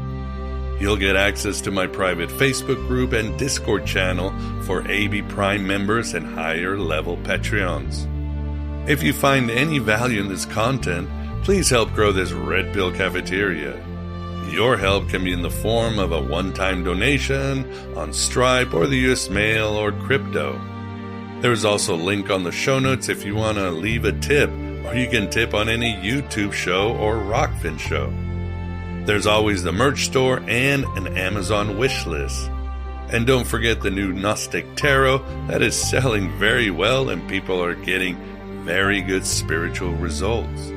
You'll get access to my private Facebook group and Discord channel for AB Prime members and higher level Patreons. If you find any value in this content, please help grow this Red Pill cafeteria. Your help can be in the form of a one-time donation on Stripe or the US Mail or crypto. There's also a link on the show notes if you want to leave a tip, or you can tip on any YouTube show or Rockfin show. There's always the merch store and an Amazon wish list. And don't forget the new Gnostic Tarot that is selling very well and people are getting very good spiritual results.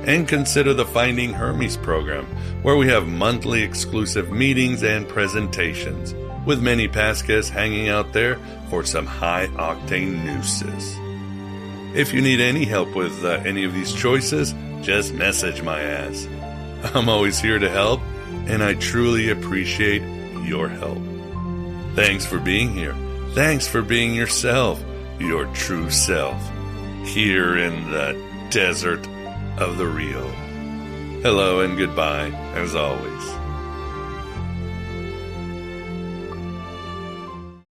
And consider the Finding Hermes program, where we have monthly exclusive meetings and presentations, with many past guests hanging out there for some high-octane nooses. If you need any help with any of these choices, just message my ass. I'm always here to help, and I truly appreciate your help. Thanks for being here. Thanks for being yourself, your true self, here in the desert of the real. Hello and goodbye, as always.